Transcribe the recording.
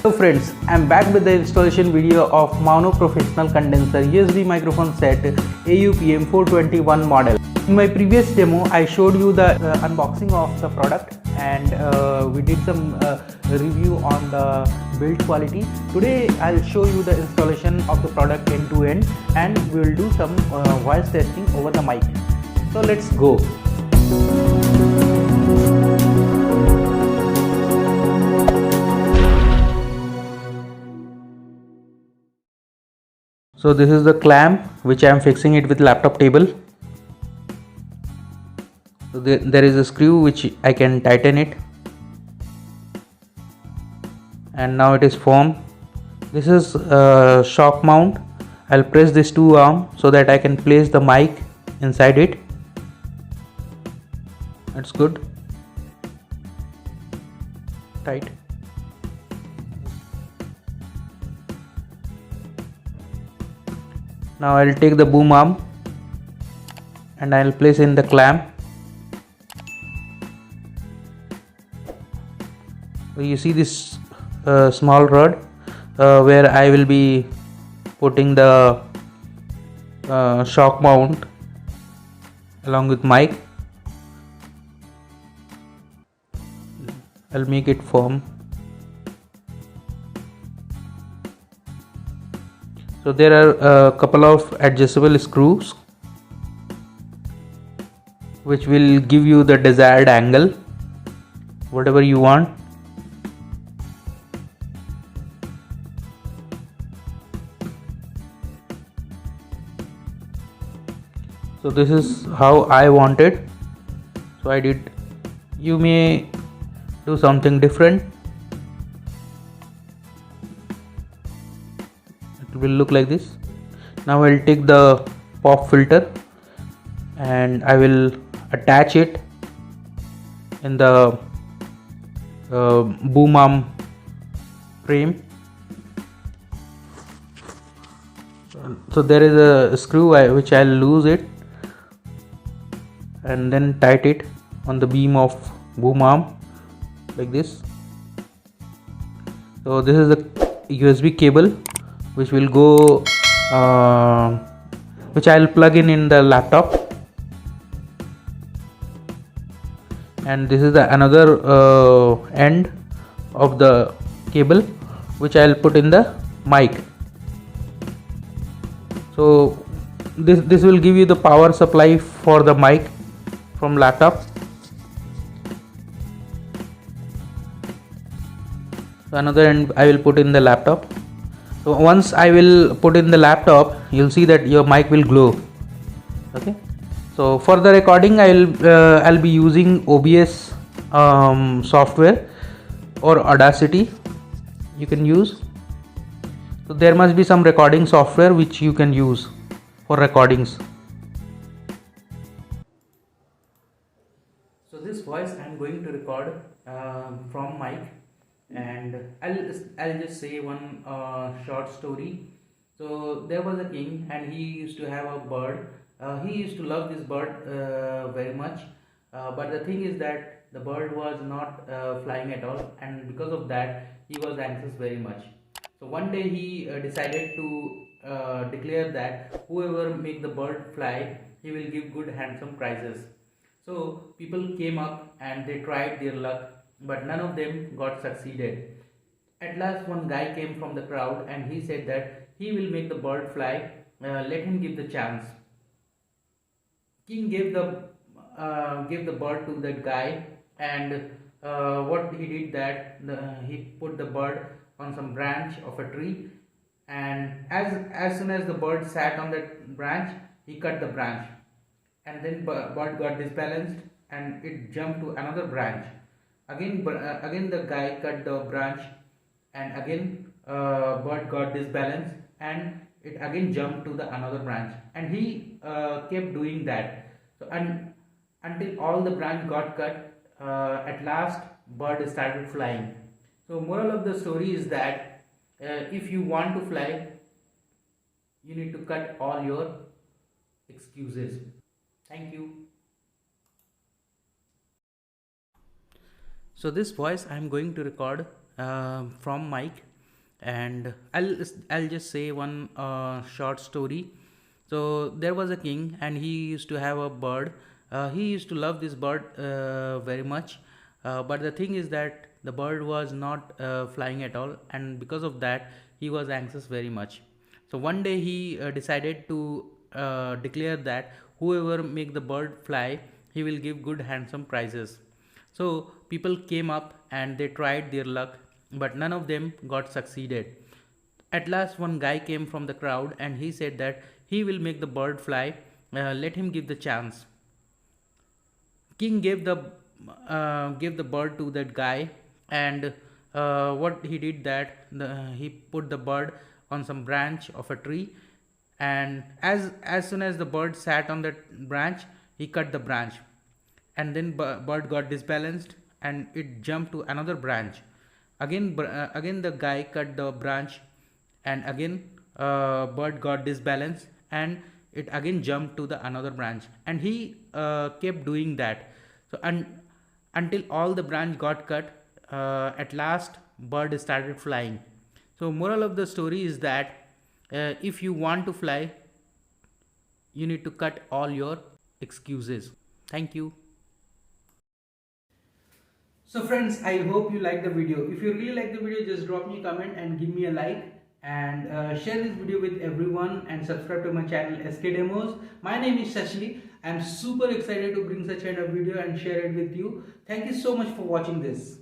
Hello friends, I'm back with the installation video of Maono Professional Condenser USB microphone set AU-PM421 model. In my previous demo, I showed you the unboxing of the product and we did some review on the build quality. Today I'll show you the installation of the product end to end and we will do some voice testing over the mic. So let's go. So this is the clamp which I am fixing it with laptop table. So there is a screw which I can tighten it, and now it is firm. This is a shock mount. I'll press this two arm so that I can place the mic inside it. That's good. Tight. Now I'll take the boom arm and I'll place in the clamp. So you see this small rod where I will be putting the shock mount along with mic. I'll make it firm. So there are a couple of adjustable screws which will give you the desired angle, whatever you want. So this is how I want it. So I did. You may do something different. It will look like this. Now I'll take the pop filter and I will attach it in the boom arm frame. So there is a screw which I'll lose it and then tight it on the beam of boom arm like this. So this is a USB cable which will go which I'll plug in the laptop, and this is the another end of the cable which I'll put in the mic. So this will give you the power supply for the mic from laptop. So another end I will put in the laptop. So once I will put in the laptop, you'll see that your mic will glow. Okay. So for the recording, I'll be using OBS software or Audacity. You can use. So there must be some recording software which you can use for recordings. So this voice I'm going to record from mic. And I'll just say one short story. So there was a king and he used to have a bird. He used to love this bird very much, but the thing is that the bird was not flying at all, and because of that he was anxious very much. So one day he decided to declare that whoever make the bird fly, he will give good handsome prizes. So people came up and they tried their luck, but none of them got succeeded. At last one guy came from the crowd and he said that he will make the bird fly, let him give the chance. King gave the bird to that guy, and what he did that he put the bird on some branch of a tree, and as soon as the bird sat on that branch, he cut the branch, and then bird got disbalanced and it jumped to another branch. Again the guy cut the branch, and again bird got disbalanced and it again jumped to the another branch, and he kept doing that. So until all the branch got cut, at last bird started flying. So moral of the story is that if you want to fly, you need to cut all your excuses. Thank you. So this voice I am going to record from mic, and I'll just say one short story. So there was a king, and he used to have a bird. He used to love this bird very much, but the thing is that the bird was not flying at all, and because of that he was anxious very much. So one day he decided to declare that whoever make the bird fly, he will give good handsome prizes. So people came up and they tried their luck, but none of them got succeeded. At last one guy came from the crowd and he said that he will make the bird fly, let him give the chance. King gave the bird to that guy, and what he did that he put the bird on some branch of a tree, and as soon as the bird sat on that branch, he cut the branch, and then bird got disbalanced and it jumped to another branch. Again the guy cut the branch, and again bird got disbalanced and it again jumped to the another branch, and he kept doing that. So until all the branch got cut, at last bird started flying. So moral of the story is that if you want to fly, you need to cut all your excuses. Thank you. So friends, I hope you like the video. If you really like the video, just drop me a comment and give me a like, and share this video with everyone, and subscribe to my channel SK Demoz. My name is Shashi. I am super excited to bring such kind of video and share it with you. Thank you so much for watching this.